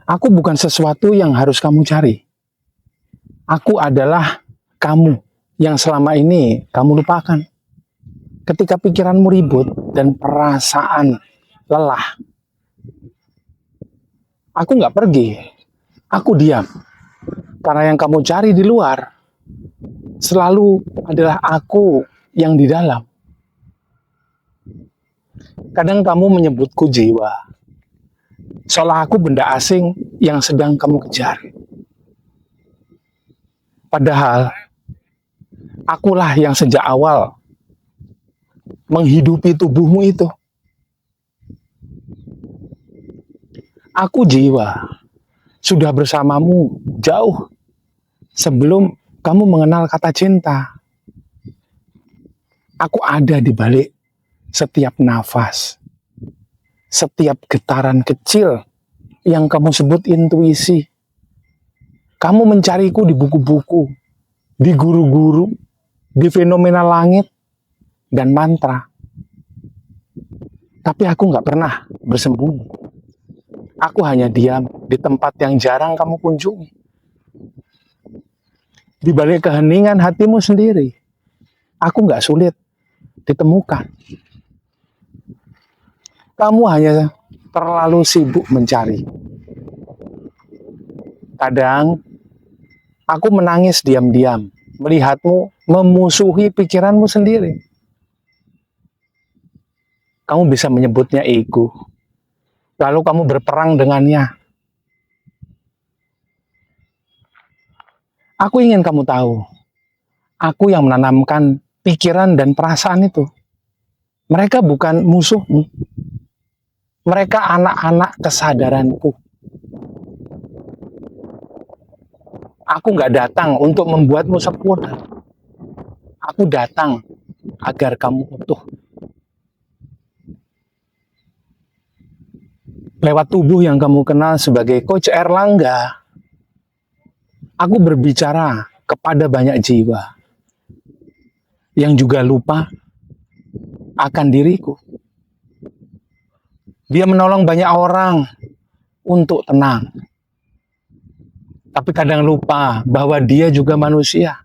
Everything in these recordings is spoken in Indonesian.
Aku bukan sesuatu yang harus kamu cari. Aku adalah kamu yang selama ini kamu lupakan. Ketika pikiranmu ribut dan perasaan lelah, aku nggak pergi. Aku diam. Karena yang kamu cari di luar selalu adalah aku yang di dalam. Kadang kamu menyebutku jiwa, seolah aku benda asing yang sedang kamu kejar. Padahal, akulah yang sejak awal menghidupi tubuhmu itu. Aku jiwa, sudah bersamamu jauh sebelum kamu mengenal kata cinta. Aku ada di balik setiap nafas, setiap getaran kecil yang kamu sebut intuisi. Kamu mencariku di buku-buku, di guru-guru, di fenomena langit, dan mantra. Tapi aku nggak pernah bersembunyi. Aku hanya diam di tempat yang jarang kamu kunjungi. Di balik keheningan hatimu sendiri, aku nggak sulit ditemukan. Kamu hanya terlalu sibuk mencari. Kadang, aku menangis diam-diam, melihatmu memusuhi pikiranmu sendiri. Kamu bisa menyebutnya ego. Lalu kamu berperang dengannya. Aku ingin kamu tahu, aku yang menanamkan pikiran dan perasaan itu. Mereka bukan musuhmu. Mereka anak-anak kesadaranku. Aku nggak datang untuk membuatmu sempurna. Aku datang agar kamu utuh. Lewat tubuh yang kamu kenal sebagai Coach Erlangga, aku berbicara kepada banyak jiwa yang juga lupa akan diriku. Dia menolong banyak orang untuk tenang. Tapi kadang lupa bahwa dia juga manusia.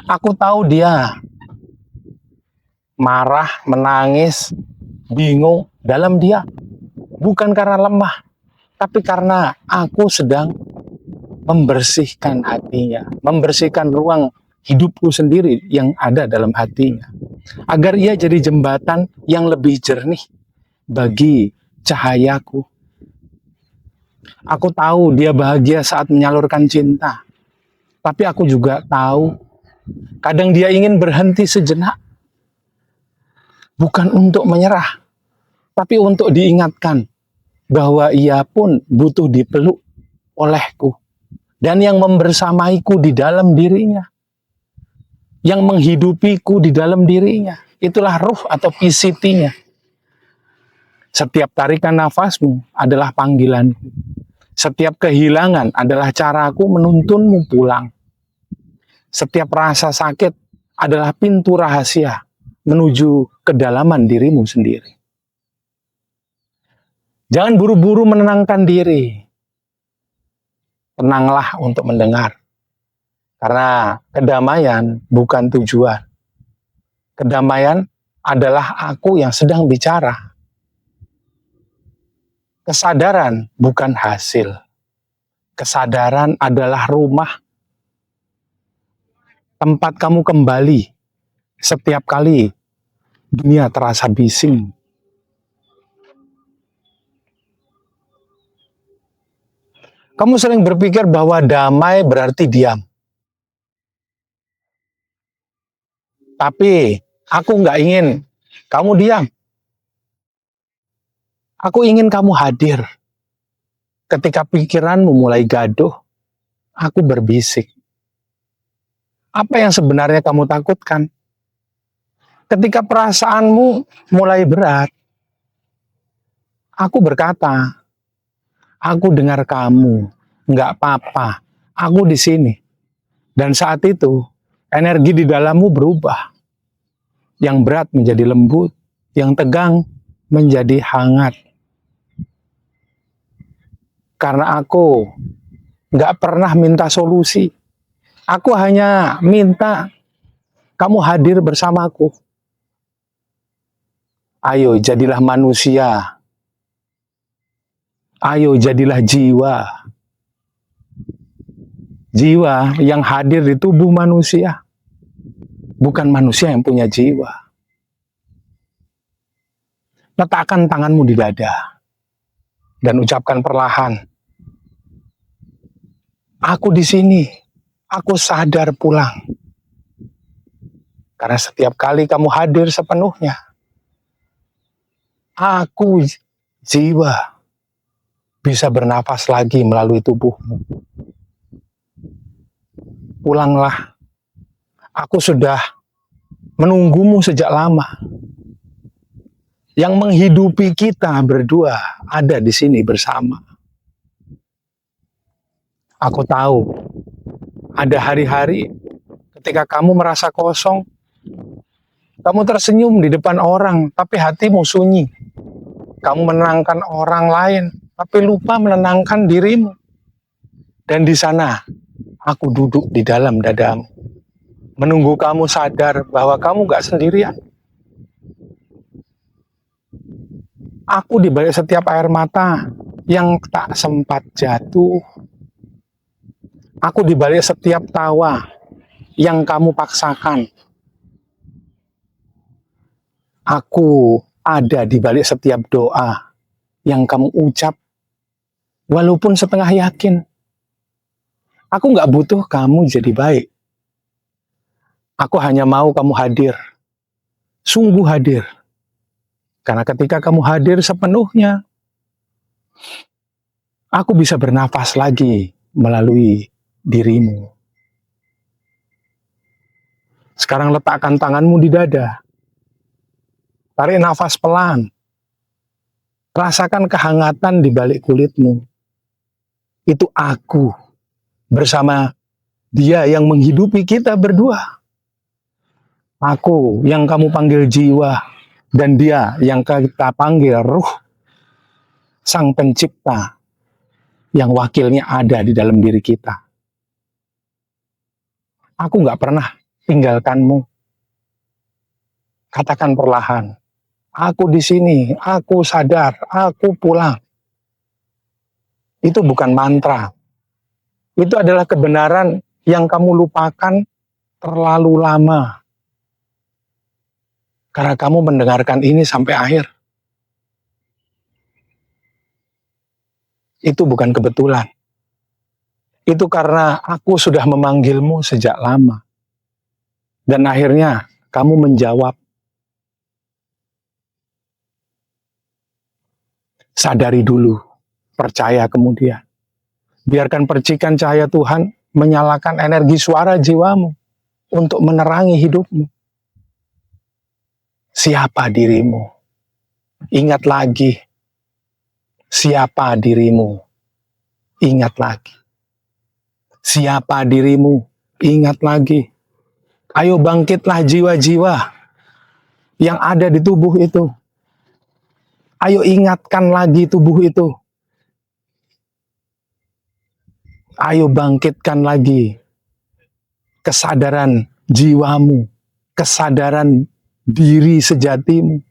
Aku tahu dia marah, menangis, bingung dalam dia. Bukan karena lemah, tapi karena aku sedang membersihkan hatinya, membersihkan ruang hidupku sendiri yang ada dalam hatinya, agar ia jadi jembatan yang lebih jernih bagi cahayaku. Aku tahu dia bahagia saat menyalurkan cinta, tapi aku juga tahu kadang dia ingin berhenti sejenak, bukan untuk menyerah, tapi untuk diingatkan bahwa ia pun butuh dipeluk olehku dan yang membersamaiku di dalam dirinya, yang menghidupiku di dalam dirinya. Itulah ruh atau PCT-nya. Setiap tarikan nafasmu adalah panggilanku. Setiap kehilangan adalah caraku menuntunmu pulang. Setiap rasa sakit adalah pintu rahasia menuju kedalaman dirimu sendiri. Jangan buru-buru menenangkan diri. Tenanglah untuk mendengar. Karena kedamaian bukan tujuan. Kedamaian adalah aku yang sedang bicara. Kesadaran bukan hasil. Kesadaran adalah rumah. Tempat kamu kembali setiap kali dunia terasa bising. Kamu sering berpikir bahwa damai berarti diam. Tapi aku nggak ingin kamu diam. Aku ingin kamu hadir. Ketika pikiranmu mulai gaduh, aku berbisik. Apa yang sebenarnya kamu takutkan? Ketika perasaanmu mulai berat, aku berkata, aku dengar kamu, nggak apa-apa, aku di sini. Dan saat itu, energi di dalammu berubah. Yang berat menjadi lembut, yang tegang menjadi hangat. Karena aku nggak pernah minta solusi. Aku hanya minta kamu hadir bersamaku. Ayo jadilah manusia. Ayo jadilah jiwa. Jiwa yang hadir di tubuh manusia. Bukan manusia yang punya jiwa. Letakkan tanganmu di dada. Dan ucapkan perlahan. Aku di sini. Aku sadar pulang. Karena setiap kali kamu hadir sepenuhnya. Aku jiwa. Bisa bernafas lagi melalui tubuhmu. Pulanglah. Aku sudah menunggumu sejak lama. Yang menghidupi kita berdua ada di sini bersama. Aku tahu ada hari-hari ketika kamu merasa kosong, kamu tersenyum di depan orang, tapi hatimu sunyi. Kamu menenangkan orang lain, tapi lupa menenangkan dirimu. Dan di sana, aku duduk di dalam dadamu. Menunggu kamu sadar bahwa kamu gak sendirian. Aku di balik setiap air mata yang tak sempat jatuh. Aku di balik setiap tawa yang kamu paksakan. Aku ada di balik setiap doa yang kamu ucap, walaupun setengah yakin. Aku gak butuh kamu jadi baik. Aku hanya mau kamu hadir. Sungguh hadir. Karena ketika kamu hadir sepenuhnya, aku bisa bernafas lagi melalui dirimu. Sekarang letakkan tanganmu di dada. Tarik nafas pelan. Rasakan kehangatan di balik kulitmu. Itu aku bersama dia yang menghidupi kita berdua. Aku yang kamu panggil jiwa, dan dia yang kita panggil ruh. Sang pencipta yang wakilnya ada di dalam diri kita. Aku gak pernah tinggalkanmu. Katakan perlahan. Aku di sini, aku sadar, aku pulang. Itu bukan mantra. Itu adalah kebenaran yang kamu lupakan terlalu lama. Karena kamu mendengarkan ini sampai akhir. Itu bukan kebetulan. Itu karena aku sudah memanggilmu sejak lama. Dan akhirnya kamu menjawab. Sadari dulu, percaya kemudian. Biarkan percikan cahaya Tuhan menyalakan energi suara jiwamu untuk menerangi hidupmu. Siapa dirimu? Ingat lagi. Siapa dirimu? Ingat lagi. Siapa dirimu? Ingat lagi. Ayo bangkitlah jiwa-jiwa yang ada di tubuh itu. Ayo ingatkan lagi tubuh itu. Ayo bangkitkan lagi kesadaran jiwamu, kesadaran diri sejatimu.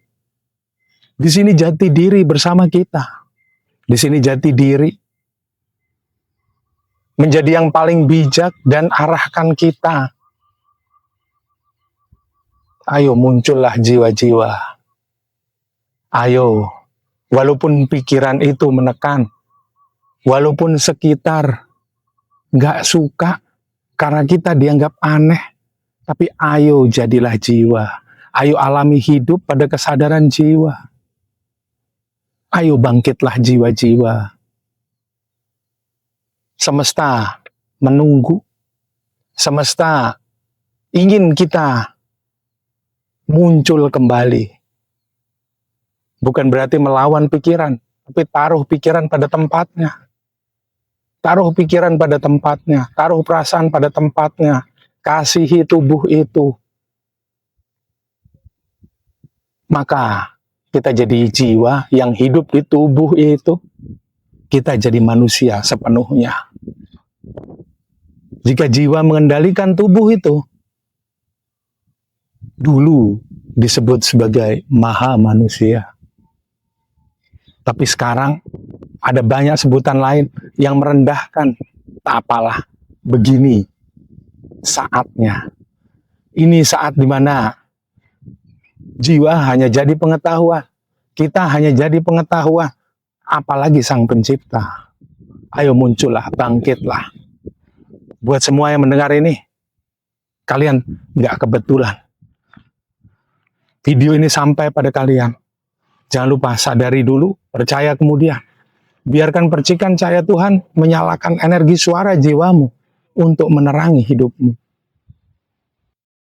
Di sini jati diri bersama kita. Di sini jati diri menjadi yang paling bijak dan arahkan kita. Ayo muncullah jiwa-jiwa. Ayo, walaupun pikiran itu menekan, walaupun sekitar gak suka karena kita dianggap aneh, tapi ayo jadilah jiwa. Ayo alami hidup pada kesadaran jiwa. Ayo bangkitlah jiwa-jiwa. Semesta menunggu. Semesta ingin kita muncul kembali. Bukan berarti melawan pikiran, tapi taruh pikiran pada tempatnya. Taruh pikiran pada tempatnya, taruh perasaan pada tempatnya. Kasihi tubuh itu. Maka kita jadi jiwa yang hidup di tubuh itu. kita jadi manusia sepenuhnya. Jika jiwa mengendalikan tubuh itu, dulu disebut sebagai maha manusia. Tapi sekarang ada banyak sebutan lain yang merendahkan. Tak apalah, begini saatnya. Ini saat dimana jiwa hanya jadi pengetahuan. Kita hanya jadi pengetahuan. Apalagi Sang Pencipta. Ayo muncullah, bangkitlah. Buat semua yang mendengar ini, kalian nggak kebetulan. Video ini sampai pada kalian. Jangan lupa sadari dulu, percaya kemudian. Biarkan percikan cahaya Tuhan menyalakan energi suara jiwamu untuk menerangi hidupmu.